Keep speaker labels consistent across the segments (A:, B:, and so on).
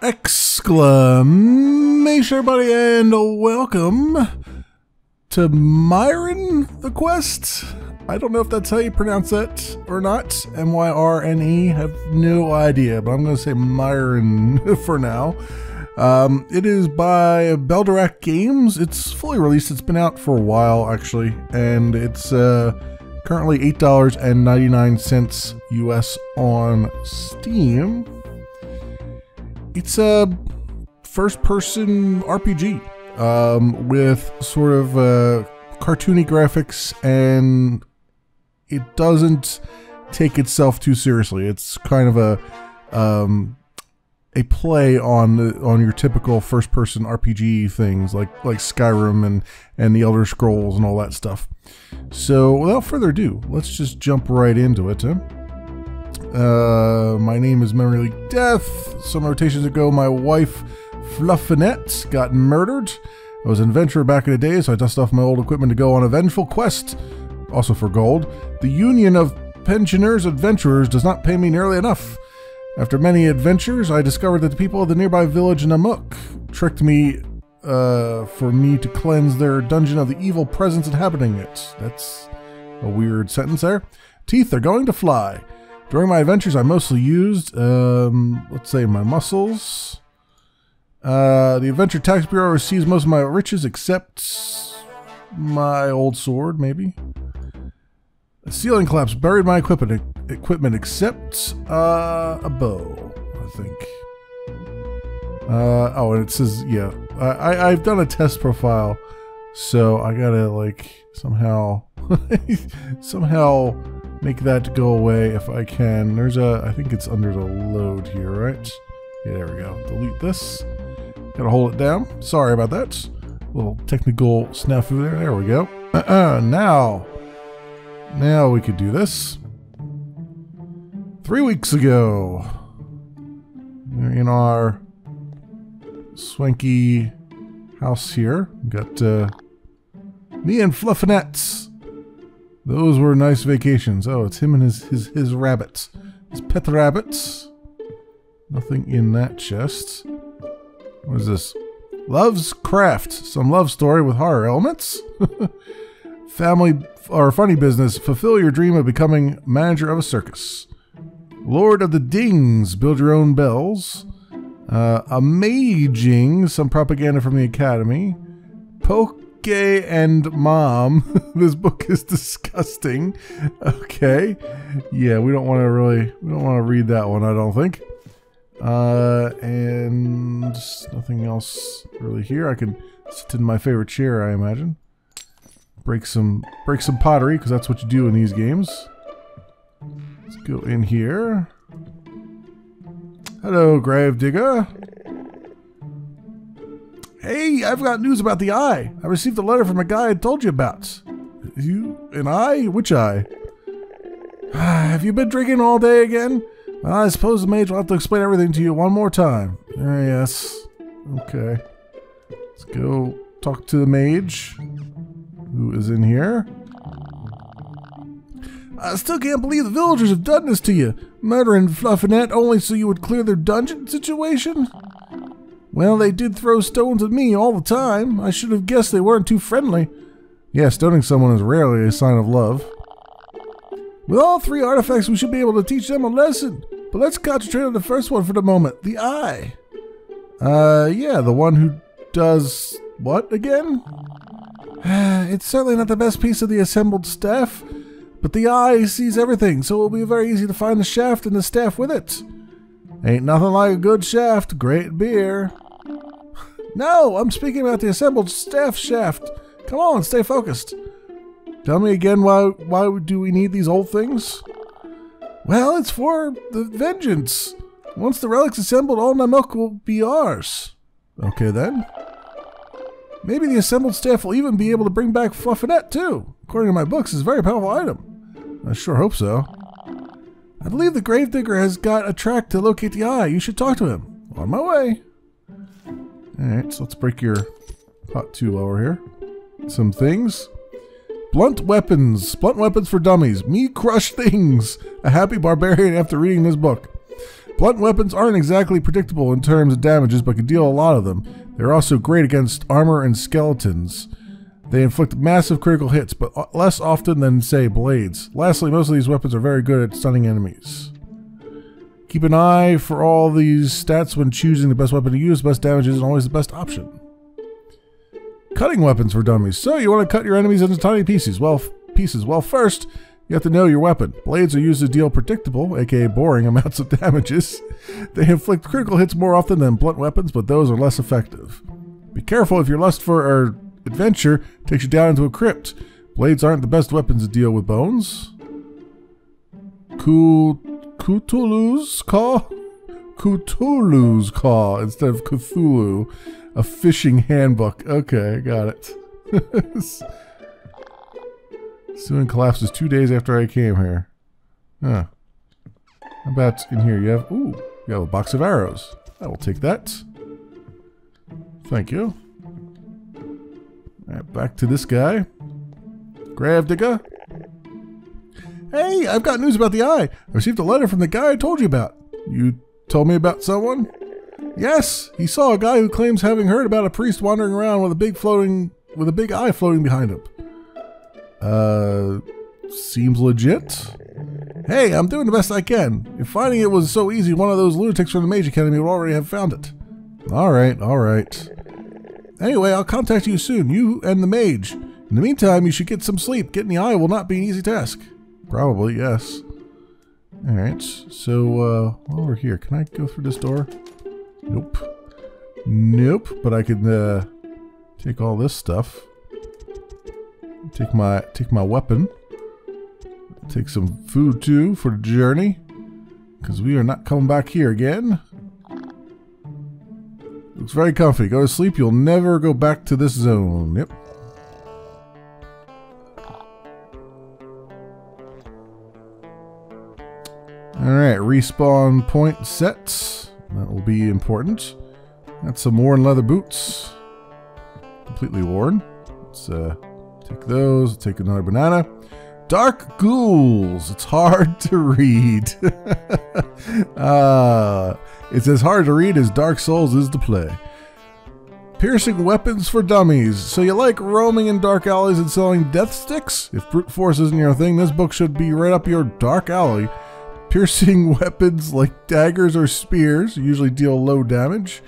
A: Exclamation, everybody, and welcome to Myrne the Quest. I don't know if that's how you pronounce that or not. M-Y-R-N-E, have no idea, but I'm going to say Myrne for now. It is by Beldorak Games. It's fully released. It's been out for a while, actually, and it's currently $8.99 US on Steam. It's a first-person RPG with sort of cartoony graphics, and it doesn't take itself too seriously. It's kind of a play on your typical first-person RPG things like Skyrim and the Elder Scrolls and all that stuff. So without further ado, let's just jump right into it. My name is Memory Leak Death. Some rotations ago, my wife Fluffinette got murdered. I was an adventurer back in the day, so I dusted off my old equipment to go on a vengeful quest, also for gold. The Union of Pensioners Adventurers does not pay me nearly enough. After many adventures, I discovered that the people of the nearby village Namuk tricked me for me to cleanse their dungeon of the evil presence inhabiting it. That's a weird sentence there. Teeth are going to fly. During my adventures, I mostly used, let's say, my muscles. The Adventure Tax Bureau receives most of my riches except my old sword, maybe. A ceiling collapse buried my equipment except a bow, I think. Oh, and it says, yeah, I've done a test profile, so I gotta, like, somehow make that go away if I can. There's I think it's under the load here, right? Yeah, there we go. Delete this. Gotta hold it down. Sorry about that. Little technical snafu there. There we go. Now we could do this. 3 weeks ago, in our swanky house here, got me and Fluffinette. Those were nice vacations. Oh, it's him and his rabbits. His pet rabbits. Nothing in that chest. What is this? Love's Craft. Some love story with horror elements. Family or funny business. Fulfill your dream of becoming manager of a circus. Lord of the Dings. Build your own bells. Amazing. Some propaganda from the academy. Poke and Mom. This book is disgusting. Okay. Yeah, we don't want to read that one, I don't think. And nothing else really here. I can sit in my favorite chair, I imagine. Break some pottery, because that's what you do in these games. Let's go in here. Hello, Gravedigger. Hey, I've got news about the eye. I received a letter from a guy I told you about. You? An eye? Which eye? Have you been drinking all day again? Well, I suppose the mage will have to explain everything to you one more time. Yes. Okay. Let's go talk to the mage, who is in here. I still can't believe the villagers have done this to you. Murdering Fluffinette only so you would clear their dungeon situation? Well, they did throw stones at me all the time. I should have guessed they weren't too friendly. Yeah, stoning someone is rarely a sign of love. With all 3 artifacts, we should be able to teach them a lesson. But let's concentrate on the first one for the moment, the eye. Yeah, the one who does what again? It's certainly not the best piece of the assembled staff, but the eye sees everything, so it will be very easy to find the shaft and the staff with it. Ain't nothing like a good shaft, great beer. No, I'm speaking about the assembled staff shaft. Come on, stay focused. Tell me again, why do we need these old things? Well, it's for the vengeance. Once the relic's assembled, all Namuk will be ours. Okay then. Maybe the assembled staff will even be able to bring back Fluffinette too. According to my books, it's a very powerful item. I sure hope so. I believe the Gravedigger has got a track to locate the eye. You should talk to him. On my way. Alright, so let's break your pot 2 over here. Some things. Blunt weapons. Blunt weapons for dummies. Me crush things. A happy barbarian after reading this book. Blunt weapons aren't exactly predictable in terms of damages, but can deal a lot of them. They're also great against armor and skeletons. They inflict massive critical hits, but less often than, say, blades. Lastly, most of these weapons are very good at stunning enemies. Keep an eye for all these stats when choosing the best weapon to use. Best damage isn't always the best option. Cutting weapons for dummies. So you want to cut your enemies into tiny pieces. Well, first, you have to know your weapon. Blades are used to deal predictable, aka boring, amounts of damages. They inflict critical hits more often than blunt weapons, but those are less effective. Be careful if your lust for adventure takes you down into a crypt. Blades aren't the best weapons to deal with bones. Cthulhu's Call? Cthulhu's Call instead of Cthulhu. A fishing handbook. Okay, got it. Ceiling collapses 2 days after I came here. Huh. How about in here? You have a box of arrows. I will take that. Thank you. Alright, back to this guy. Gravedigger. Hey, I've got news about the eye. I received a letter from the guy I told you about. You told me about someone? Yes, he saw a guy who claims having heard about a priest wandering around with a big eye floating behind him. Seems legit. Hey, I'm doing the best I can. If finding it was so easy, one of those lunatics from the Mage Academy would already have found it. Alright. Anyway, I'll contact you soon, you and the mage. In the meantime, you should get some sleep. Getting the eye will not be an easy task. Probably, yes. Alright, so, while we're here, can I go through this door? Nope. But I can, take all this stuff. Take my weapon. Take some food, too, for the journey. Because we are not coming back here again. Looks very comfy. Go to sleep, you'll never go back to this zone. Yep. Alright, respawn point set. That will be important. Got some worn leather boots. Completely worn. Let's take those. Take another banana. Dark ghouls. It's hard to read. It's as hard to read as Dark Souls is to play. Piercing weapons for dummies. So you like roaming in dark alleys and selling death sticks? If brute force isn't your thing, this book should be right up your dark alley. Piercing weapons like daggers or spears usually deal low damage,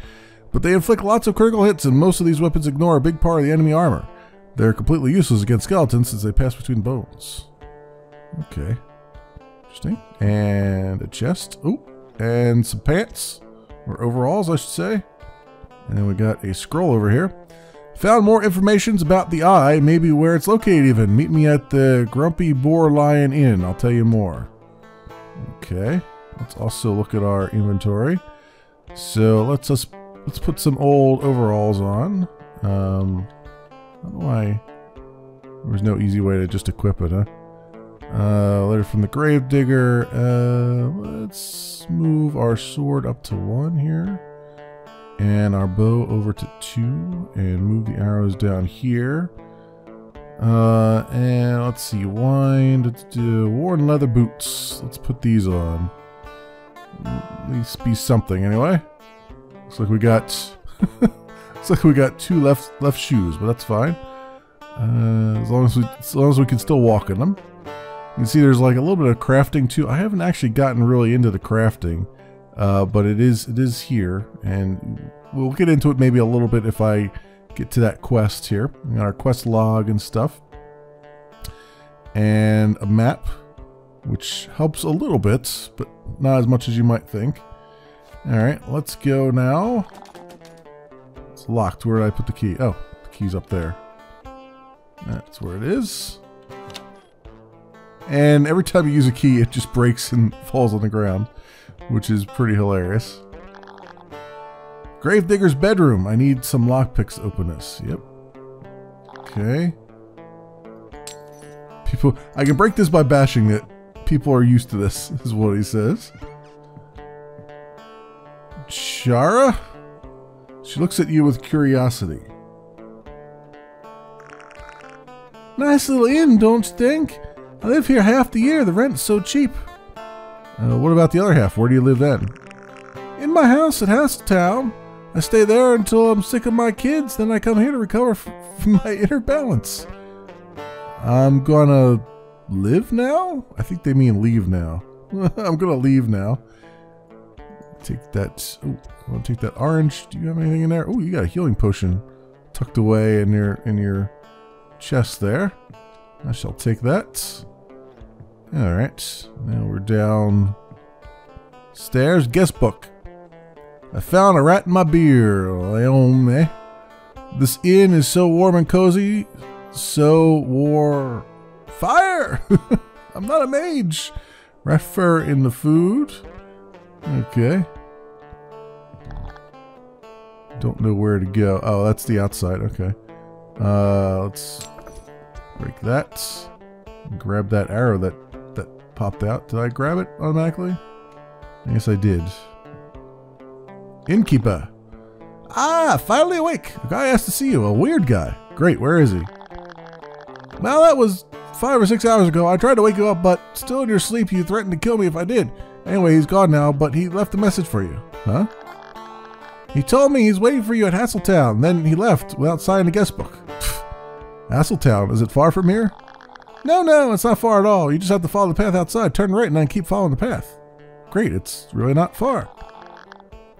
A: but they inflict lots of critical hits, and most of these weapons ignore a big part of the enemy armor. They're completely useless against skeletons since they pass between bones. Okay. Interesting. And a chest. Oh, and some pants. Or overalls, I should say. And then we got a scroll over here. Found more information about the eye, maybe where it's located even. Meet me at the Grumpy Boar Lion Inn. I'll tell you more. Okay. Let's also look at our inventory. So let's put some old overalls on. I don't know why there's no easy way to just equip it, huh? Letter from the Gravedigger. Let's move our sword up to 1 here. And our bow over to 2. And move the arrows down here. And let's see. Worn leather boots. Let's put these on. At least be something anyway. Looks like we got looks like we got 2 left shoes, but that's fine. As long as we can still walk in them. You can see there's like a little bit of crafting too. I haven't actually gotten really into the crafting, but it is here, and we'll get into it maybe a little bit if I get to that quest here. We got our quest log and stuff, and a map, which helps a little bit, but not as much as you might think. All right, let's go now. It's locked. Where did I put the key? Oh, the key's up there. That's where it is. And every time you use a key, it just breaks and falls on the ground, which is pretty hilarious. Gravedigger's bedroom. I need some lockpicks to open this. Yep. Okay. I can break this by bashing it. People are used to this, is what he says. Shara? She looks at you with curiosity. Nice little inn, don't you think? I live here half the year. The rent's so cheap. What about the other half? Where do you live then? my house at Hasseltown. I stay there until I'm sick of my kids, then I come here to recover from my inner balance. I'm gonna live now? I think they mean leave now. I'm gonna leave now. Take that. Oh, I want to take that orange. Do you have anything in there? Oh, you got a healing potion tucked away in your chest there. I shall take that. All right. Now we're down stairs. Guest book. I found a rat in my beer. Leome. This inn is so warm and cozy. So war. Fire! I'm not a mage. Rat fur in the food. Okay. Don't know where to go. Oh, that's the outside. Okay. Let's break that. Grab that arrow that popped out. Did I grab it automatically? I guess I did. Innkeeper. Ah, finally awake. A guy asked to see you. A weird guy. Great, where is he? Well, that was 5 or 6 hours ago. I tried to wake you up, but still in your sleep you threatened to kill me if I did. Anyway, he's gone now, but he left a message for you. Huh? He told me he's waiting for you at Hasseltown. Then he left without signing the guest book. Hasseltown, is it far from here? No, it's not far at all. You just have to follow the path outside, turn right, and then keep following the path. Great, it's really not far.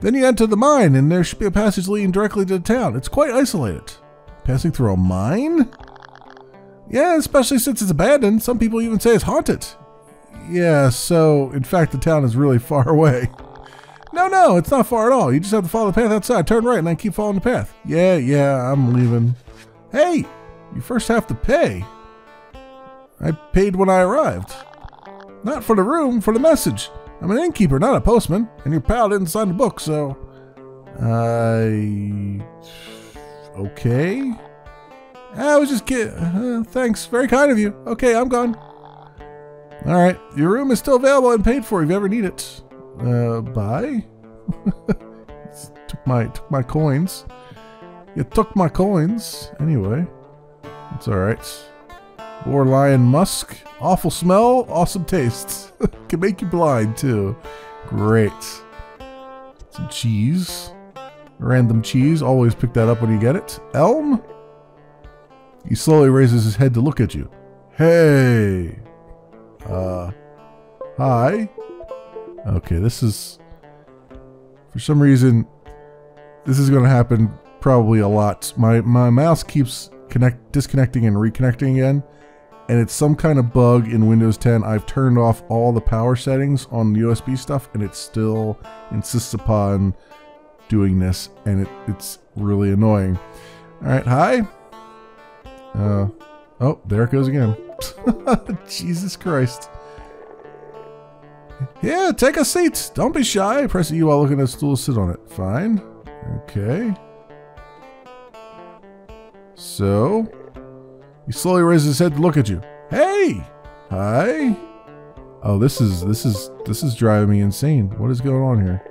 A: Then you enter the mine, and there should be a passage leading directly to the town. It's quite isolated. Passing through a mine? Yeah, especially since it's abandoned. Some people even say it's haunted. Yeah, so, in fact, the town is really far away. No, it's not far at all. You just have to follow the path outside, turn right, and then keep following the path. Yeah, I'm leaving. Hey, you first have to pay. I paid when I arrived. Not for the room, for the message. I'm an innkeeper, not a postman, and your pal didn't sign the book, so... Okay? I was just kidding. Thanks, very kind of you. Okay, I'm gone. Alright, your room is still available and paid for if you ever need it. Bye? took my coins. You took my coins. Anyway, it's alright. War lion musk. Awful smell, awesome taste. Can make you blind too. Great. Some cheese. Random cheese. Always pick that up when you get it. Elm. He slowly raises his head to look at you. Hey. Hi. Okay, this is... For some reason, this is going to happen probably a lot. My mouse keeps disconnecting and reconnecting again. And it's some kind of bug in Windows 10. I've turned off all the power settings on the USB stuff, and it still insists upon doing this, and it's really annoying. Alright, hi. Oh, there it goes again. Jesus Christ. Yeah, take a seat. Don't be shy. Press E while looking at the stool. Sit on it. Fine. Okay. So... He slowly raises his head to look at you. Hey! Hi! Oh, this is driving me insane. What is going on here?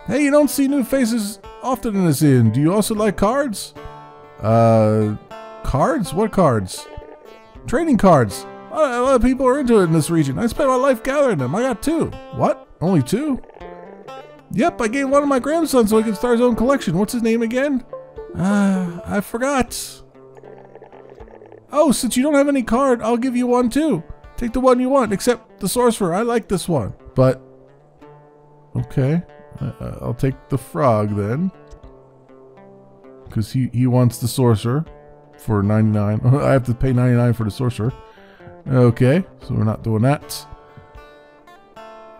A: Hey, you don't see new faces often in this inn. Do you also like cards? Cards? What cards? Trading cards. A lot of people are into it in this region. I spent my life gathering them. I got 2. What? Only 2? Yep, I gave one to my grandson so he can start his own collection. What's his name again? I forgot. Oh, since you don't have any card, I'll give you one too. Take the one you want, except the sorcerer. I like this one. But, okay. I'll take the frog then. Because he wants the sorcerer for 99. I have to pay 99 for the sorcerer. Okay, so we're not doing that.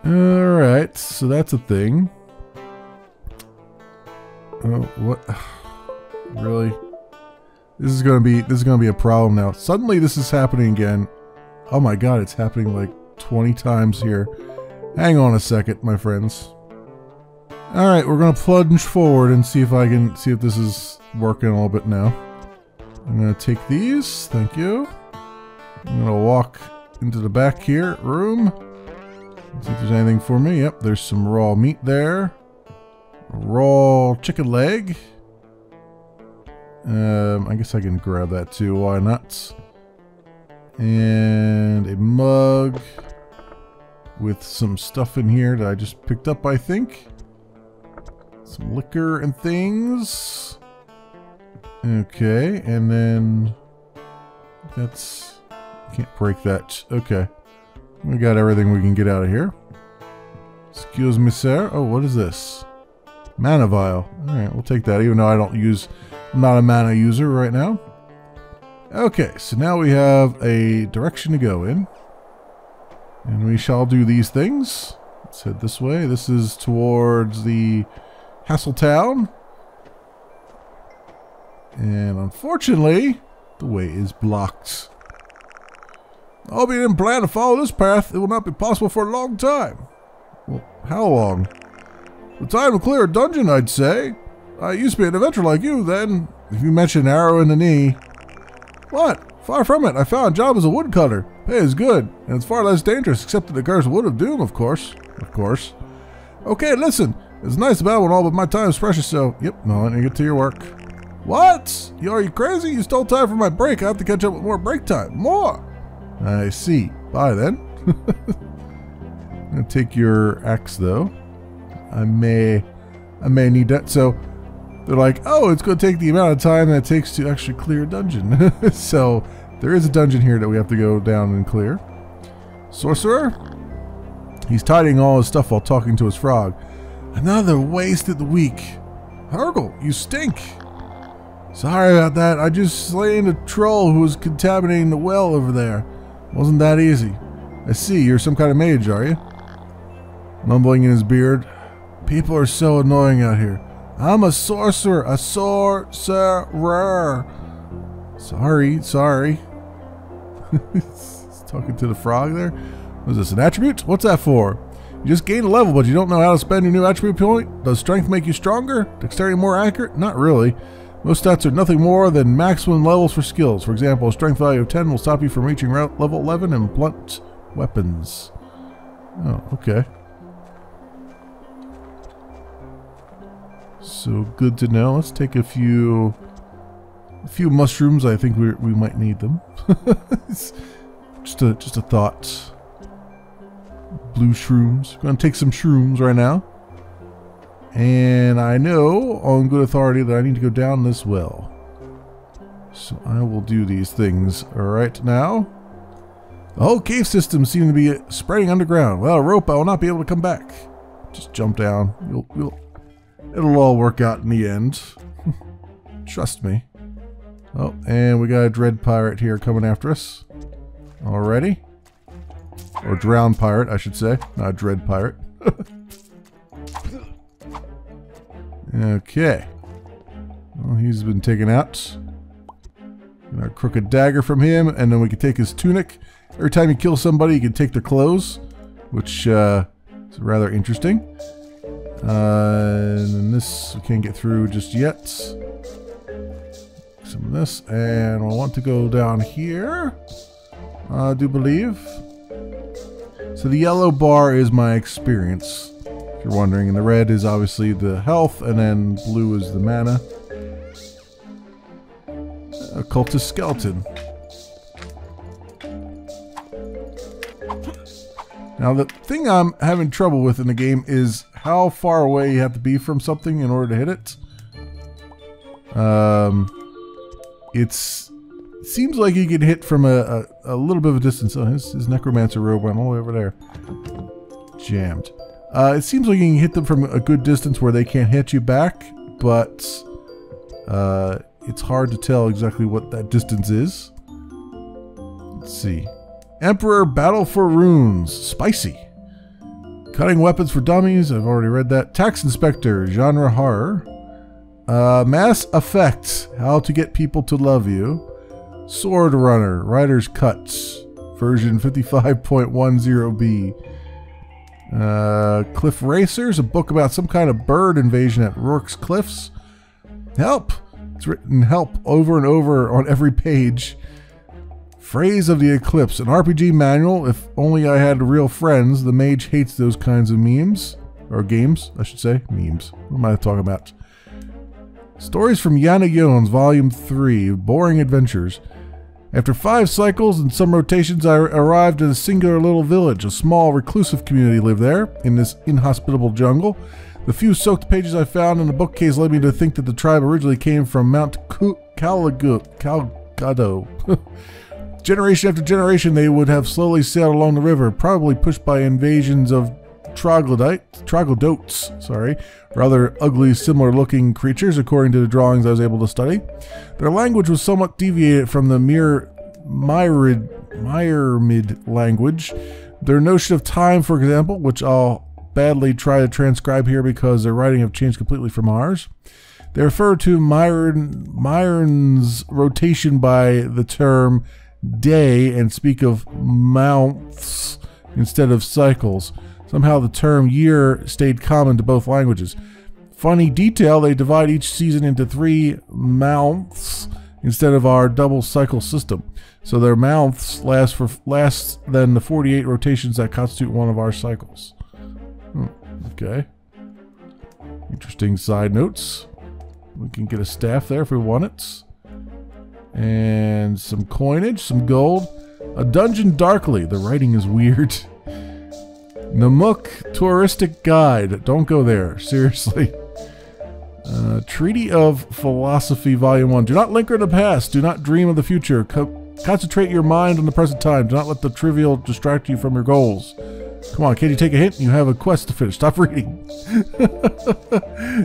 A: Alright, so that's a thing. Oh, what? Really? This is gonna be a problem now. Suddenly this is happening again. Oh my god, it's happening like 20 times here. Hang on a second, my friends. Alright, we're gonna plunge forward and see if this is working a little bit now. I'm gonna take these, thank you. I'm gonna walk into the back here, room. See if there's anything for me. Yep, there's some raw meat there. A raw chicken leg. I guess I can grab that too, why not? And a mug with some stuff in here that I just picked up, I think. Some liquor and things. Okay, and then that's... Can't break that. Okay. We got everything we can get out of here. Excuse me, sir. Oh, what is this? Mana vial. Alright, we'll take that, even though I'm not a mana user right now. Okay, so now we have a direction to go in. And we shall do these things. Let's head this way. This is towards the Hasseltown. And unfortunately, the way is blocked. I hope you didn't plan to follow this path. It will not be possible for a long time. Well, how long? The time to clear a dungeon, I'd say. I used to be an adventurer like you then. If you mention an arrow in the knee. What? Far from it. I found a job as a woodcutter. Pay is good, and it's far less dangerous, except that the curse wood of doom, of course. Of course. Okay, listen. It's nice about when all but my time is precious, so... Yep, no, let me get to your work. What? Are you crazy? You stole time from my break. I have to catch up with more break time. More! I see. Bye, then. I'm gonna take your axe, though. I may need that. So, they're like, oh, it's going to take the amount of time that it takes to actually clear a dungeon. So, there is a dungeon here that we have to go down and clear. Sorcerer? He's tidying all his stuff while talking to his frog. Another waste of the week. Hergel, you stink. Sorry about that. I just slain a troll who was contaminating the well over there. Wasn't that easy. I see, you're some kind of mage, are you? Mumbling in his beard. People are so annoying out here. I'm a sorcerer. A sorcerer. Sorry. He's talking to the frog there. What is this, an attribute? What's that for? You just gained a level, but you don't know how to spend your new attribute point? Does strength make you stronger? Dexterity more accurate? Not really. Most stats are nothing more than maximum levels for skills. For example, a strength value of 10 will stop you from reaching level 11 in blunt weapons. Oh, okay. So good to know. Let's take a few mushrooms. I think we might need them. just a thought. Blue shrooms. Gonna take some shrooms right now. And I know on good authority that I need to go down this well. So I will do these things right now. The whole cave system seems to be spreading underground. Without a rope, I will not be able to come back. Just jump down. It'll all work out in the end. Trust me. Oh, and we got a dread pirate here coming after us. Already. Or drowned pirate, I should say. Not a dread pirate. Okay. Well, he's been taken out. Got a crooked dagger from him, and then we can take his tunic. Every time you kill somebody, you can take their clothes, which is rather interesting. And then this we can't get through just yet. Some of this, and I want to go down here. I do believe. So the yellow bar is my experience, if you're wondering, and the red is obviously the health, and then blue is the mana. Occultist skeleton. Now the thing I'm having trouble with in the game is how far away you have to be from something in order to hit it. It seems like you can hit from a little bit of a distance. Oh, his necromancer robe went all the way over there. Jammed. It seems like you can hit them from a good distance where they can't hit you back, but it's hard to tell exactly what that distance is. Let's see. Emperor Battle for Runes. Spicy. Cutting weapons for dummies. I've already read that. Tax Inspector. Genre horror. Mass Effect. How to get people to love you. Sword Runner. Writer's Cuts. Version 55.10b. Cliff Racers. A book about some kind of bird invasion at Rourke's Cliffs. Help. It's written help over and over on every page. Phrase of the Eclipse, an RPG manual. If only I had real friends. The mage hates those kinds of memes. Or games, I should say. Memes. What am I talking about? Stories from Yana Jones, Volume 3. Boring Adventures. After 5 cycles and some rotations, I arrived at a singular little village. A small, reclusive community lived there, in this inhospitable jungle. The few soaked pages I found in the bookcase led me to think that the tribe originally came from Mount Calgado. Generation after generation, they would have slowly sailed along the river, probably pushed by invasions of troglodytes, rather ugly, similar-looking creatures, according to the drawings I was able to study. Their language was somewhat deviated from the Myrmid language. Their notion of time, for example, which I'll badly try to transcribe here because their writing have changed completely from ours. They refer to Myrne's rotation by the term day and speak of months instead of cycles. Somehow the term year stayed common to both languages. Funny detail, they divide each season into 3 months instead of our double cycle system. So their months last than the 48 rotations that constitute one of our cycles. Okay. Interesting side notes. We can get a staff there if we want it. And some coinage, some gold. A dungeon darkly. The writing is weird. Namook Touristic Guide. Don't go there. Seriously. Treaty of Philosophy, Volume 1. Do not linger in the past. Do not dream of the future. Concentrate your mind on the present time. Do not let the trivial distract you from your goals. Come on, can't you take a hint? You have a quest to finish. Stop reading.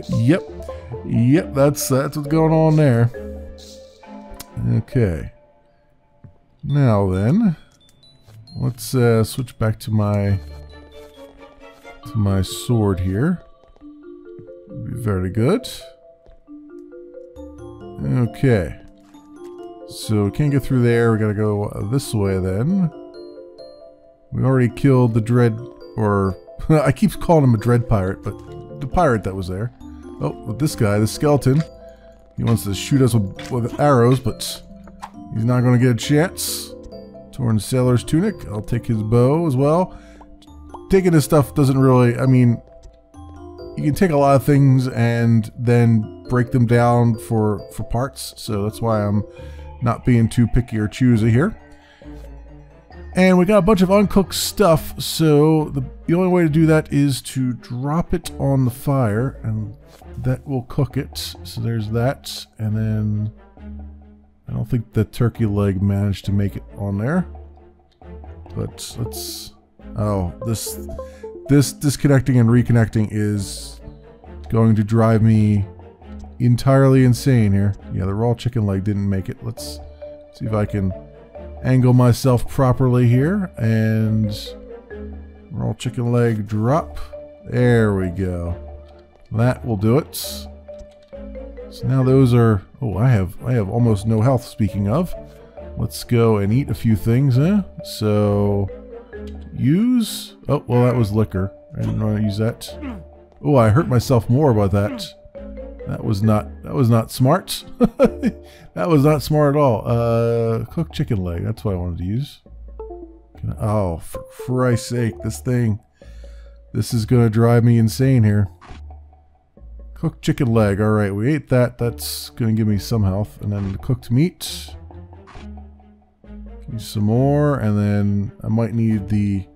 A: Yep. Yep, that's what's going on there. Okay. Now then, let's switch back to my sword here. Very good. Okay. So we can't get through there. We gotta go this way then. We already killed the dread, or I keep calling him a dread pirate, but the pirate that was there. Oh, with this guy, the skeleton. He wants to shoot us with arrows, but he's not going to get a chance. Torn sailor's tunic. I'll take his bow as well. Taking this stuff doesn't really, I mean, you can take a lot of things and then break them down for parts. So that's why I'm not being too picky or choosy here. And we got a bunch of uncooked stuff, so the only way to do that is to drop it on the fire, and that will cook it. So there's that, and then I don't think the turkey leg managed to make it on there. But let's... Oh, this disconnecting and reconnecting is going to drive me entirely insane here. Yeah, the raw chicken leg didn't make it. Let's see if I can angle myself properly here, and raw chicken leg drop. There we go. That will do it. So now those are... Oh, I have almost no health, speaking of. Let's go and eat a few things, huh? So... Use... Oh, well, that was liquor. I didn't want to use that. Oh, I hurt myself more by that. That was not smart. That was not smart at all. Cooked chicken leg. That's what I wanted to use. Oh, for Christ's sake, this is going to drive me insane here. Cooked chicken leg. All right, we ate that. That's going to give me some health. And then the cooked meat. Use some more, and then I might need the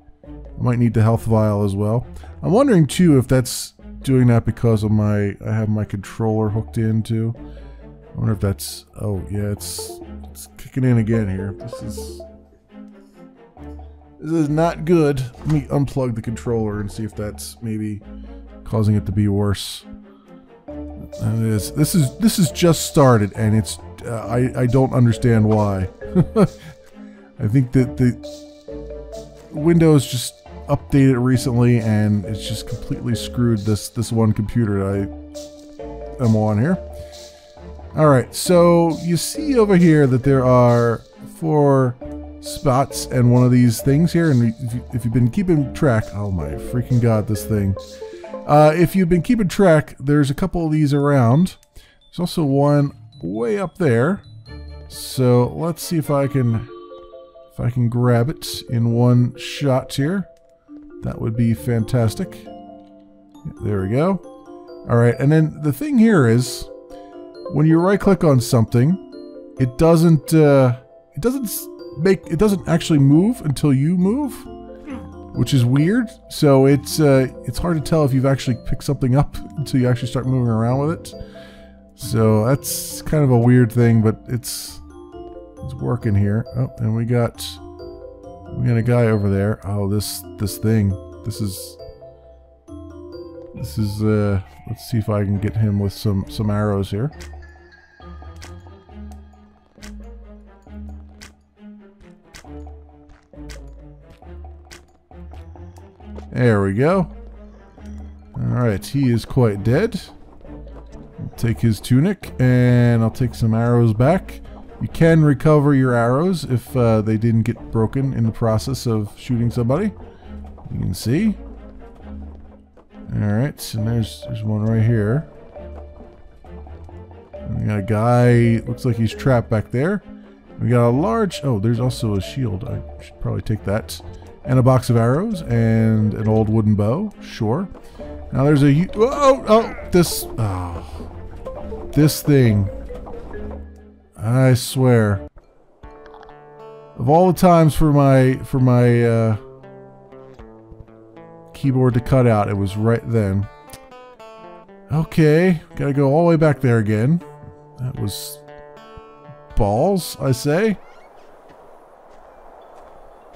A: health vial as well. I'm wondering too if that's doing that because of I have my controller hooked in too. I wonder if that's... Oh yeah, it's kicking in again here. This is not good. Let me unplug the controller and see if that's maybe causing it to be worse. And it is. This is just started, and it's I don't understand why. I think that the Windows just updated recently, and it's just completely screwed this one computer that I am on here. All right, so you see over here that there are 4 spots and one of these things here, and if you've been keeping track, oh my freaking god, this thing. If you've been keeping track, there's a couple of these around. There's also one way up there. So let's see if I can grab it in one shot here. That would be fantastic. There we go. All right, and then the thing here is, when you right-click on something, it doesn't actually move until you move. which is weird. So it's hard to tell if you've actually picked something up until you actually start moving around with it. So that's kind of a weird thing, but it's working here. Oh, and we got a guy over there. Oh, this thing. This is let's see if I can get him with some arrows here. There we go. Alright, he is quite dead. I'll take his tunic, and I'll take some arrows back. You can recover your arrows if they didn't get broken in the process of shooting somebody. You can see. Alright, and there's one right here. And we got a guy, looks like he's trapped back there. We got a large, oh, there's also a shield. I should probably take that. And a box of arrows, and an old wooden bow, sure. Now there's a, this thing. I swear. Of all the times for my keyboard to cut out, it was right then. Okay, gotta go all the way back there again. That was balls, I say.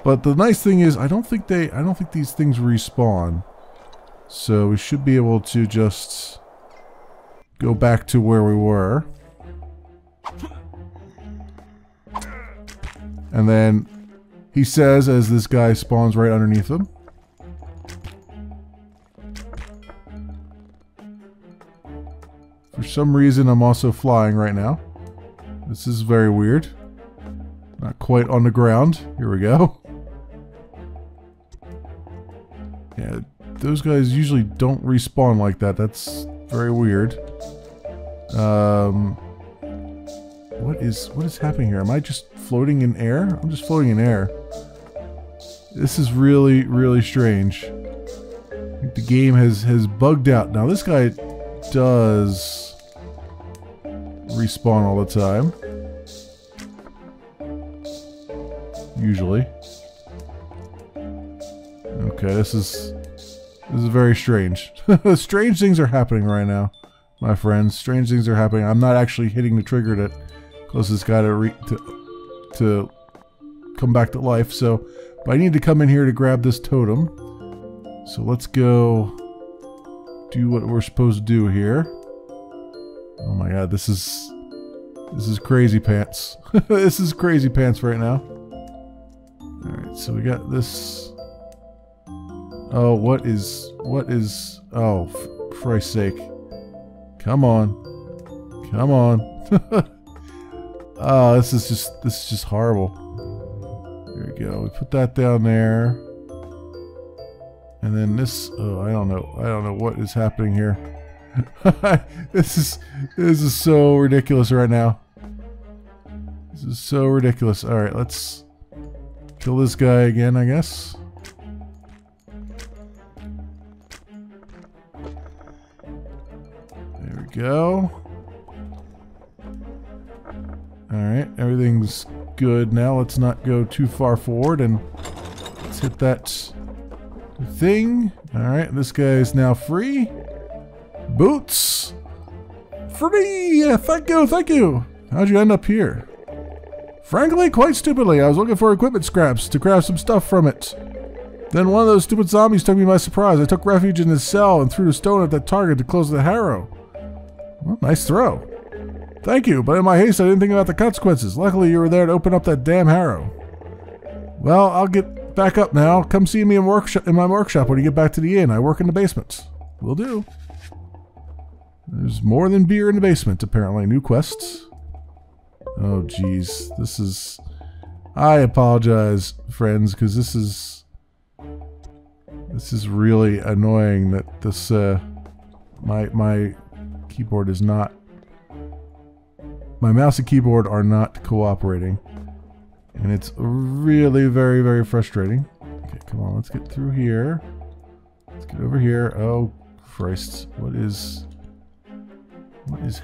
A: But the nice thing is, I don't think these things respawn. So we should be able to just go back to where we were. And then he says, as this guy spawns right underneath him. For some reason, I'm also flying right now. This is very weird. Not quite on the ground. Here we go. Yeah, those guys usually don't respawn like that. That's very weird. What is happening here? Am I just floating in air? I'm just floating in air. This is really, really strange. I think the game has bugged out. Now this guy does respawn all the time. Usually. Okay, this is very strange. Strange things are happening right now, my friends. Strange things are happening. I'm not actually hitting the trigger to cause this guy to come back to life. So, but I need to come in here to grab this totem. So let's go do what we're supposed to do here. Oh my god, this is crazy pants. This is crazy pants right now. Alright, so we got this. Oh, what is, oh, for Christ's sake. Come on. Come on. Oh, this is just horrible. There we go. We put that down there. And then this, oh, I don't know what is happening here. This is so ridiculous right now. This is so ridiculous. Alright, let's kill this guy again, I guess. There we go. Alright, everything's good now. Let's not go too far forward and let's hit that thing. Alright, this guy is now free. Boots! Free! Yeah, thank you, thank you! How'd you end up here? Frankly, quite stupidly, I was looking for equipment scraps to craft some stuff from it. Then one of those stupid zombies took me by surprise. I took refuge in his cell and threw the stone at that target to close the harrow. Well, nice throw. Thank you, but in my haste I didn't think about the consequences. Luckily you were there to open up that damn harrow. Well, I'll get back up now. Come see me in my workshop when you get back to the inn. I work in the basement. Will do. There's more than beer in the basement, apparently. New quests. Oh, jeez. This is... I apologize, friends, because this is really annoying that this, my keyboard is not... My mouse and keyboard are not cooperating. And it's really very, very frustrating. Okay, come on, let's get through here. Let's get over here. Oh, Christ. What is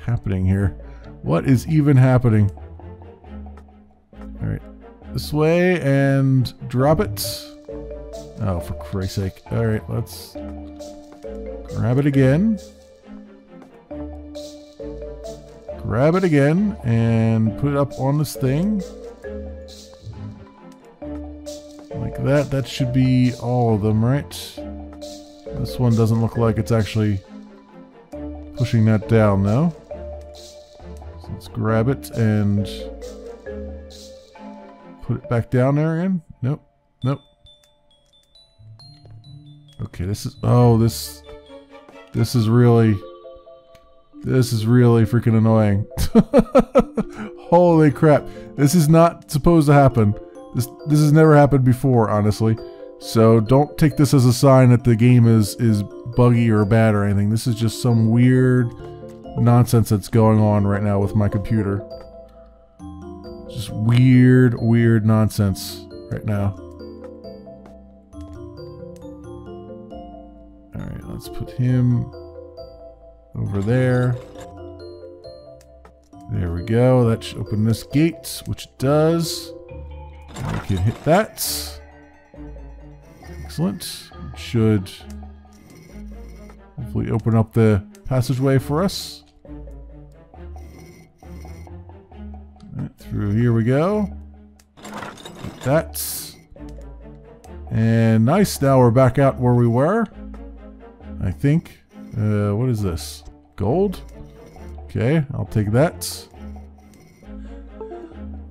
A: happening here? What is even happening? Alright. This way and drop it. Oh, for Christ's sake. Alright, let's grab it again. Grab it again and put it up on this thing. Like that. That should be all of them, right? This one doesn't look like it's actually pushing that down, though. So let's grab it and put it back down there again. Nope. Nope. Okay, this is... Oh, this is really... This is really freaking annoying. Holy crap. This is not supposed to happen. This has never happened before, honestly. So don't take this as a sign that the game is buggy or bad or anything. This is just some weird nonsense that's going on right now with my computer. Just weird nonsense right now. Alright, let's put him over there. There we go. That should open this gate, which it does. We can hit that. Excellent. It should hopefully open up the passageway for us. Right, through here we go. Hit that. And nice. Now we're back out where we were. I think. What is this? Gold? Okay, I'll take that.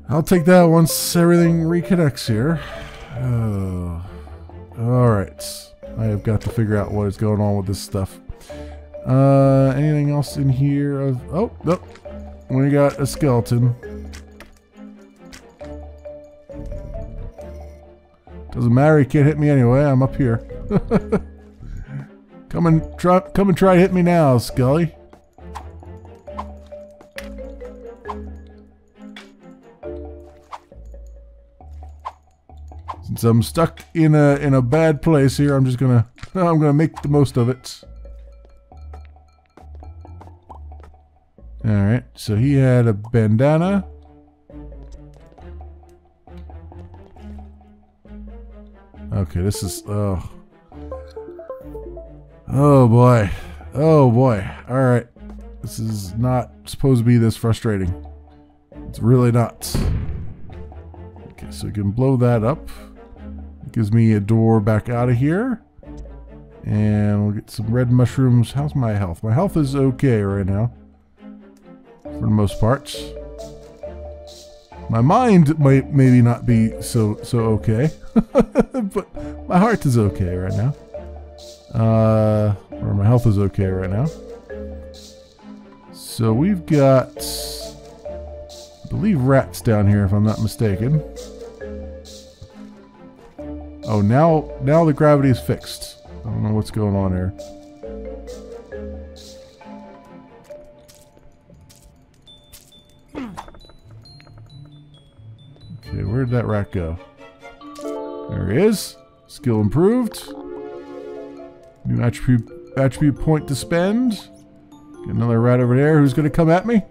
A: I'll take that once everything reconnects here. Alright. I have got to figure out what is going on with this stuff. Anything else in here? Oh, nope. We got a skeleton. Doesn't matter, he can't hit me anyway. I'm up here. Come and try to hit me now, Scully. Since I'm stuck in a bad place here, I'm gonna make the most of it. All right, so he had a bandana. Okay, this is oh boy, oh boy. All right, this is not supposed to be this frustrating. It's really not. Okay, so we can blow that up. Gives me a door back out of here. And we'll get some red mushrooms. How's my health? My health is okay right now. For the most part. My mind might maybe not be so okay. But my heart is okay right now. Or my health is okay right now. So we've got, I believe, rats down here if I'm not mistaken. Oh, now the gravity is fixed. I don't know what's going on here. Okay, where did that rat go? There he is. Skill improved. New attribute point to spend. Get another rat over there who's going to come at me.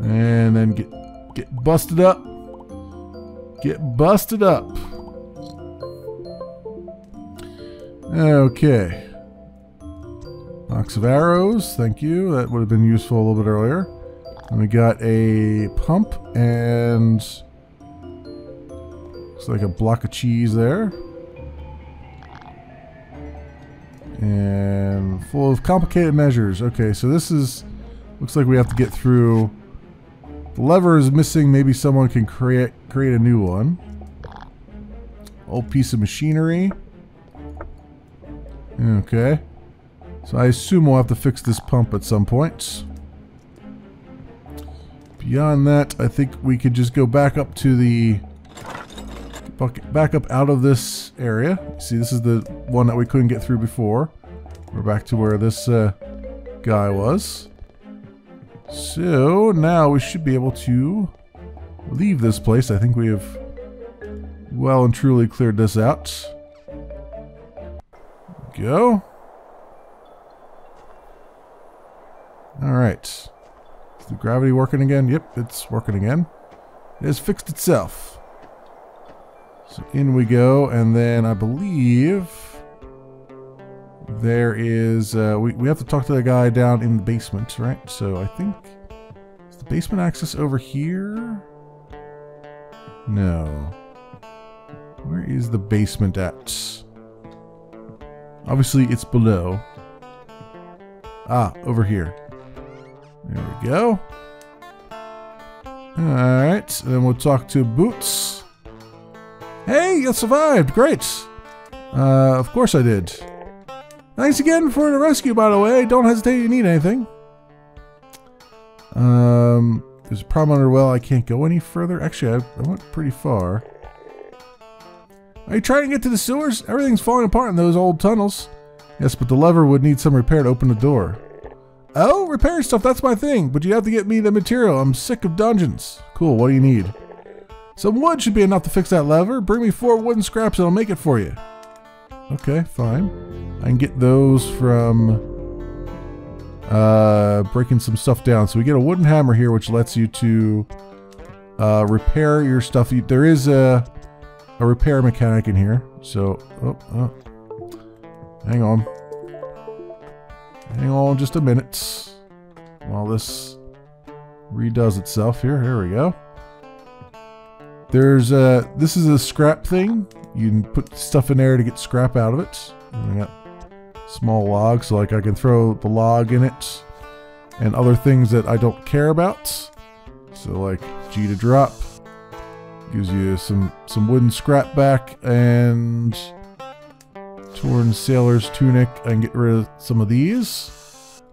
A: And then get busted up. Get busted up. Okay. Box of arrows, thank you. That would have been useful a little bit earlier. And we got a pump and looks like a block of cheese there. And full of complicated measures. Okay, so this is, looks like we have to get through. The lever is missing. Maybe someone can create a new one. Old piece of machinery. Okay. So I assume we'll have to fix this pump at some point. Beyond that, I think we could just go back up to the back up out of this area. See, this is the one that we couldn't get through before. We're back to where this guy was. So now we should be able to leave this place. I think we have well and truly cleared this out. Go. Alright. The gravity working again? Yep, it's working again. It has fixed itself. So in we go, and then I believe there is, we have to talk to the guy down in the basement, right? So I think, is the basement access over here? No. Where is the basement at? Obviously it's below. Ah, over here. There we go. Alright, then we'll talk to Boots. Hey, you survived! Great! Of course I did. Thanks again for the rescue, by the way. Don't hesitate if you need anything. There's a problem under the well. I can't go any further. Actually, I went pretty far. Are you trying to get to the sewers? Everything's falling apart in those old tunnels. Yes, but the lever would need some repair to open the door. Oh, repairing stuff, that's my thing. But you have to get me the material. I'm sick of dungeons. Cool, what do you need? Some wood should be enough to fix that lever. Bring me 4 wooden scraps and I'll make it for you. Okay, fine. I can get those from breaking some stuff down. So we get a wooden hammer here, which lets you to repair your stuff. There is a repair mechanic in here. So, hang on. Hang on just a minute while this redoes itself here. Here we go. There's this is a scrap thing. You can put stuff in there to get scrap out of it. And I got small logs, so like I can throw the log in it and other things that I don't care about. So like G to drop gives you some wooden scrap back, and torn sailor's tunic. I can get rid of some of these.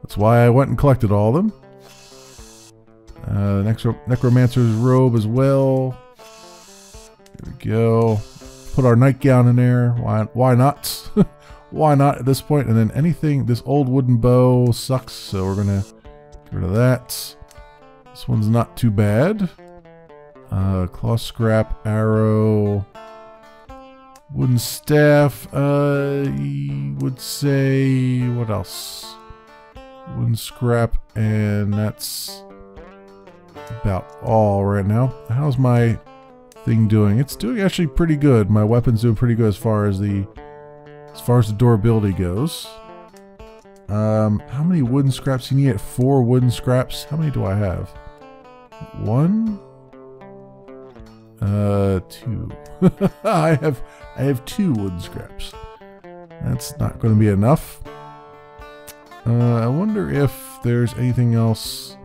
A: That's why I went and collected all of them. Necromancer's robe as well. There we go. Put our nightgown in there. Why not? Why not at this point? And then anything, this old wooden bow sucks, so we're gonna get rid of that. This one's not too bad. Claw scrap, arrow, wooden staff. Would say, what else? Wooden scrap, and that's about all right now. How's my thing doing? It's doing actually pretty good. My weapon's doing pretty good as far as the durability goes. How many wooden scraps you need? 4 wooden scraps. How many do I have? 1, 2. I have 2 wooden scraps. That's not going to be enough. I wonder if there's anything else.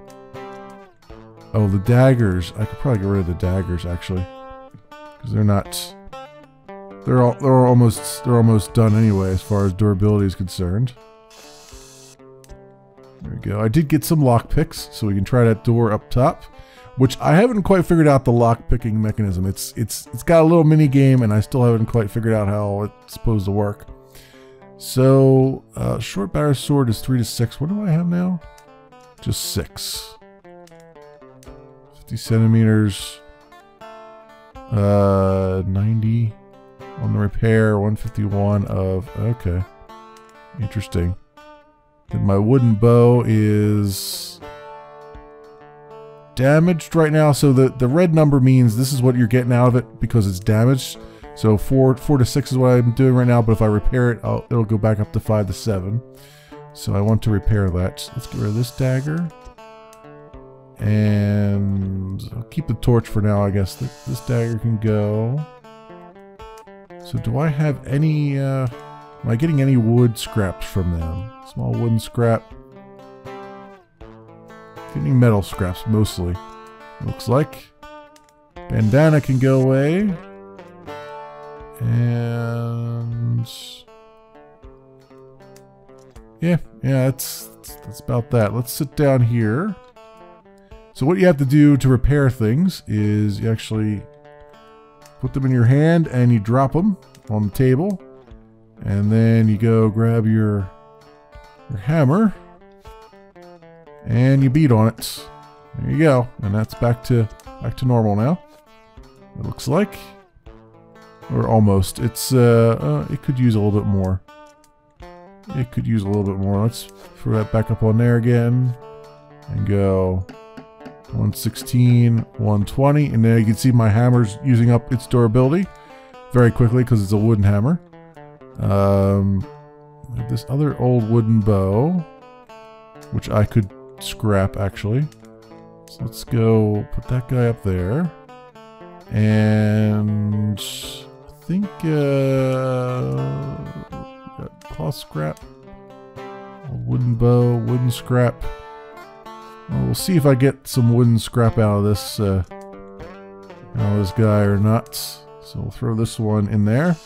A: Oh, the daggers. I could probably get rid of the daggers actually, because they're not. They're almost done anyway as far as durability is concerned. There we go. I did get some lock picks, so we can try that door up top, which I haven't quite figured out the lock picking mechanism. It's got a little mini game, and I still haven't quite figured out how it's supposed to work. So short barrel sword is 3 to 6. What do I have now? Just 6. 50 centimeters. 90 on the repair. 151 of. Okay. Interesting. Then my wooden bow is damaged right now. So the red number means this is what you're getting out of it because it's damaged. So 4 to 6 is what I'm doing right now. But if I repair it, it'll go back up to 5 to 7. So I want to repair that. Let's get rid of this dagger. And I'll keep the torch for now, I guess. This dagger can go. So do I have any, am I getting any wood scraps from them? Small wooden scrap. Getting metal scraps, mostly. Looks like. Bandana can go away. And yeah, that's about that. Let's sit down here. So what you have to do to repair things is you actually put them in your hand and you drop them on the table, and then you go grab your hammer and you beat on it. There you go, and that's back to normal now. It looks like. Or almost. It's it could use a little bit more. It could use a little bit more. Let's throw that back up on there again. And go 116, 120, and then you can see my hammer's using up its durability very quickly because it's a wooden hammer. This other old wooden bow, which I could scrap actually. So let's go put that guy up there. And I think got cloth scrap, old wooden bow, wooden scrap. Well, we'll see if I get some wooden scrap out of this guy or not. So we'll throw this one in there.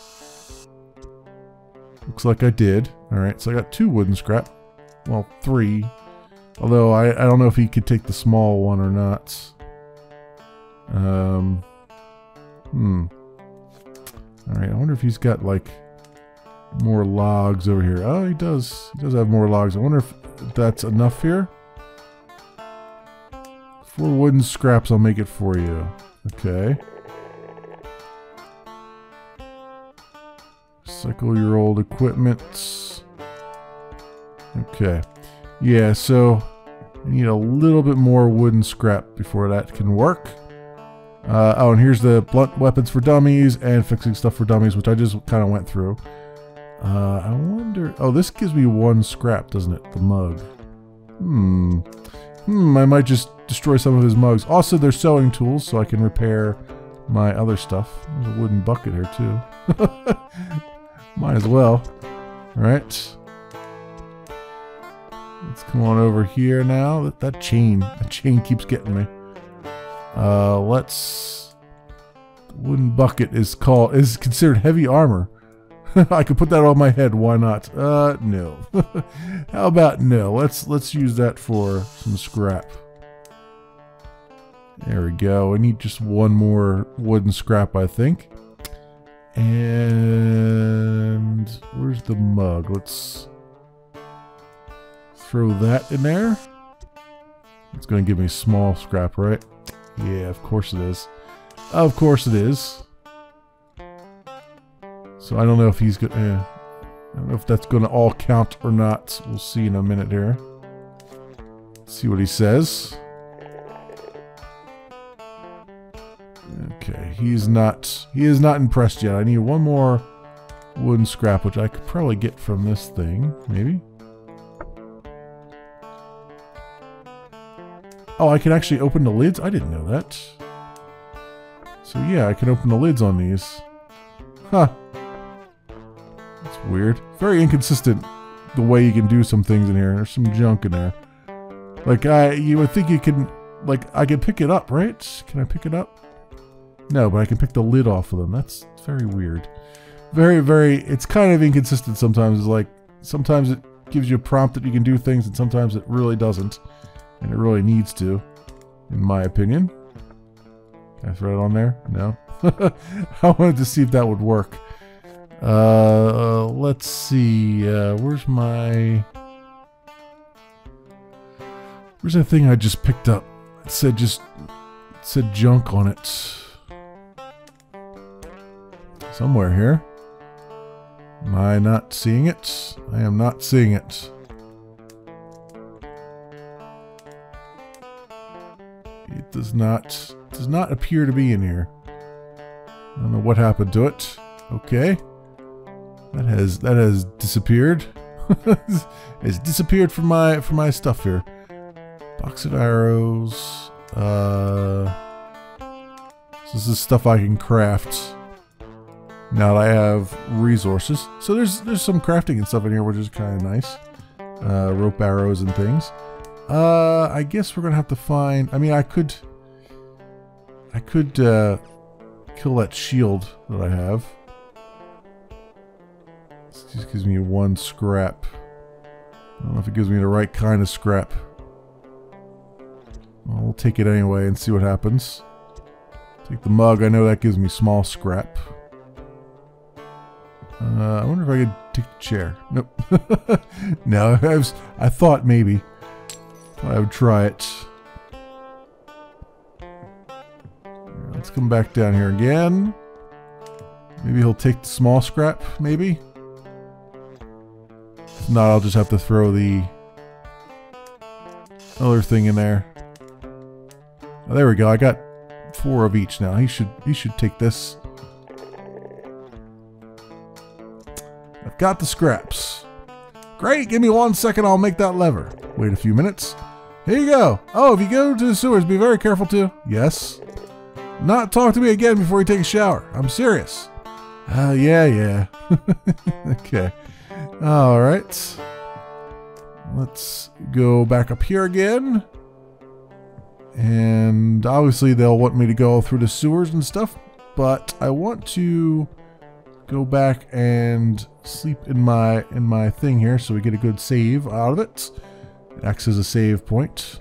A: Looks like I did. Alright, so I got 2 wooden scrap. Well, 3. Although I don't know if he could take the small one or not. Alright, I wonder if he's got like more logs over here. Oh, he does. He does have more logs. I wonder if that's enough here. 4 wooden scraps, I'll make it for you. Okay. Cycle your old equipment. Okay. Yeah, so I need a little bit more wooden scrap before that can work. Oh, and here's the blunt weapons for dummies and fixing stuff for dummies, which I just kind of went through. I wonder... Oh, this gives me 1 scrap, doesn't it? The mug. I might just destroy some of his mugs. Also, they're sewing tools, so I can repair my other stuff. There's a wooden bucket here, too. Might as well. Alright. Let's come on over here now. That chain keeps getting me. Let's... The wooden bucket is considered heavy armor. I could put that on my head, why not? No. How about no? Let's use that for some scrap. There we go. I need just 1 more wooden scrap, I think. And where's the mug? Let's throw that in there. It's going to give me small scrap, right? Yeah, of course it is. Of course it is. So I don't know if he's going to... I don't know if that's going to all count or not. We'll see in a minute here. Let's see what he says. Okay, he is not impressed yet. I need 1 more wooden scrap, which I could probably get from this thing, maybe. Oh, I can actually open the lids? I didn't know that. So yeah, I can open the lids on these. Huh. That's weird. Very inconsistent the way you can do some things in here. There's some junk in there. Like, you would think you can... Like, I can pick it up, right? Can I pick it up? No, but I can pick the lid off of them. That's very weird. Very, very... It's kind of inconsistent sometimes. It's like, sometimes it gives you a prompt that you can do things, and sometimes it really doesn't. And it really needs to, in my opinion. Can I throw it on there? No. I wanted to see if that would work. Let's see. Where's my... Where's that thing I just picked up? It said junk on it. Somewhere here. Am I not seeing it? I am not seeing it. It does not appear to be in here. I don't know what happened to it. Okay. That has disappeared. It's disappeared from my stuff here. Box of arrows. So this is stuff I can craft now that I have resources. So there's some crafting and stuff in here, which is kind of nice. Rope arrows and things. I guess we're gonna have to find... I mean, I could kill that shield that I have. This just gives me 1 scrap. I don't know if it gives me the right kind of scrap. Well, we'll take it anyway and see what happens. Take the mug. I know that gives me small scrap. I wonder if I could take the chair. Nope. No, I thought maybe. I would try it. Let's come back down here again. Maybe he'll take the small scrap, maybe? If not, I'll just have to throw the other thing in there. Oh, there we go. I got 4 of each now. He should take this. I've got the scraps. Great, give me 1 second, I'll make that lever. Wait a few minutes. Here you go. Oh, if you go to the sewers, be very careful too. Yes. Not talk to me again before you take a shower. I'm serious. Yeah. Okay. Alright. Let's go back up here again. And obviously they'll want me to go through the sewers and stuff, but I want to go back and sleep in my thing here so we get a good save out of it. It acts as a save point.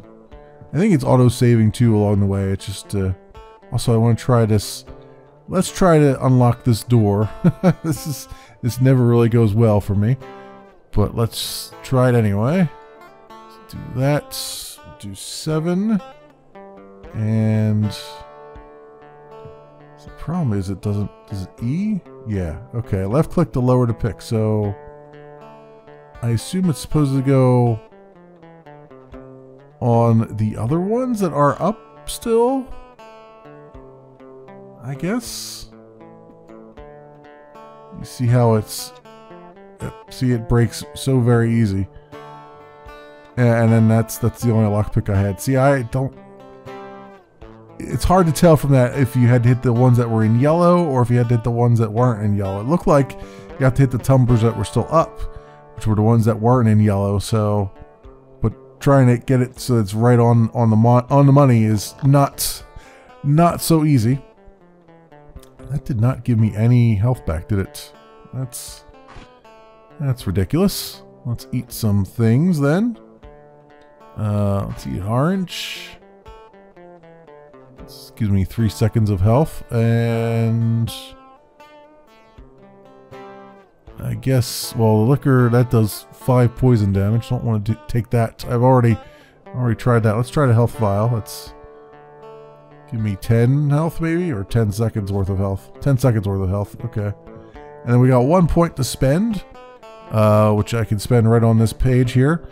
A: I think it's auto-saving too along the way. It's just also I want to try this. Let's try to unlock this door. This never really goes well for me, but let's try it anyway. Let's do that. Do 7. And the problem is does it E? Yeah, okay. Left click to lower to pick. So I assume it's supposed to go on the other ones that are up still, I guess. You see how see, it breaks so very easy. And then that's the only lockpick I had. See, it's hard to tell from that if you had to hit the ones that were in yellow or if you had to hit the ones that weren't in yellow. It looked like you have to hit the tumblers that were still up, which were the ones that weren't in yellow. So, but trying to get it so it's right on the money is not so easy. That did not give me any health back, did it? That's ridiculous. Let's eat some things then. Let's eat orange. This gives me 3 seconds of health, and I guess, well, the liquor, that does 5 poison damage. Don't want to take that. I've already tried that. Let's try the health vial. Let's give me 10 health maybe, or 10 seconds worth of health. 10 seconds worth of health, okay. And then we got 1 point to spend, which I can spend right on this page here.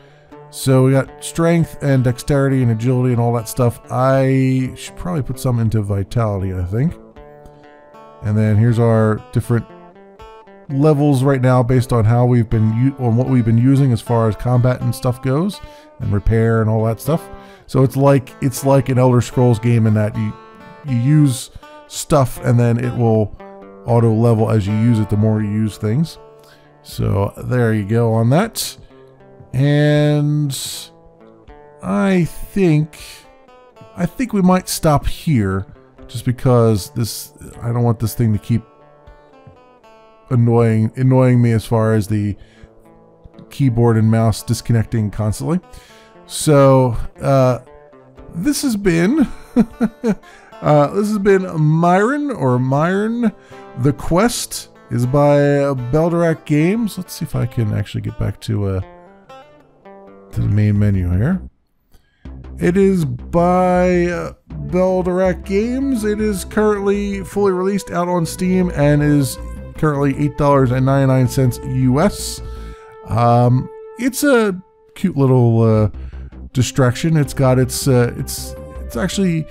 A: So we got strength and dexterity and agility and all that stuff. I should probably put some into vitality, I think. And then here's our different levels right now based on how we've been what we've been using as far as combat and stuff goes, and repair and all that stuff. So it's like an Elder Scrolls game in that you use stuff and then it will auto level as you use it the more you use things. So there you go on that. And I think we might stop here just because I don't want this thing to keep annoying me as far as the keyboard and mouse disconnecting constantly. So this has been Myrne. The Quest is by Beldorak Games. Let's see if I can actually get back to the main menu here. It is by Beldorak Games. It is currently fully released out on Steam and is currently $8.99 US. It's a cute little distraction. It's got it's actually,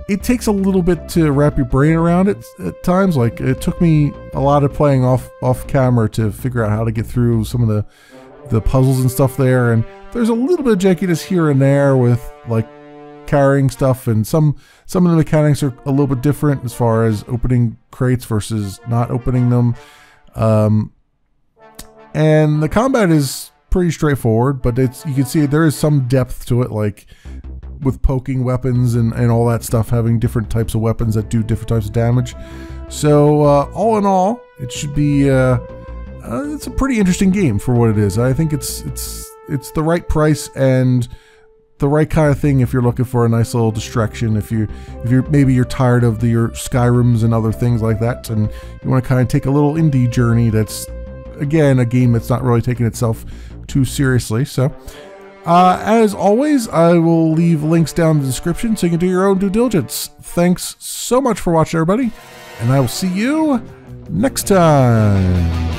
A: it takes a little bit to wrap your brain around it at times. Like, it took me a lot of playing off camera to figure out how to get through some of the puzzles and stuff there, and there's a little bit of jankiness here and there with like carrying stuff, and some of the mechanics are a little bit different as far as opening crates versus not opening them. And the combat is pretty straightforward, but you can see there is some depth to it, like with poking weapons and all that stuff, having different types of weapons that do different types of damage. So all in all, it should be it's a pretty interesting game for what it is. I think it's the right price and the right kind of thing if you're looking for a nice little distraction. If you're tired of your Skyrims and other things like that, and you want to kind of take a little indie journey. That's, again, a game that's not really taking itself too seriously. So as always, I will leave links down in the description so you can do your own due diligence. Thanks so much for watching, everybody, and I will see you next time.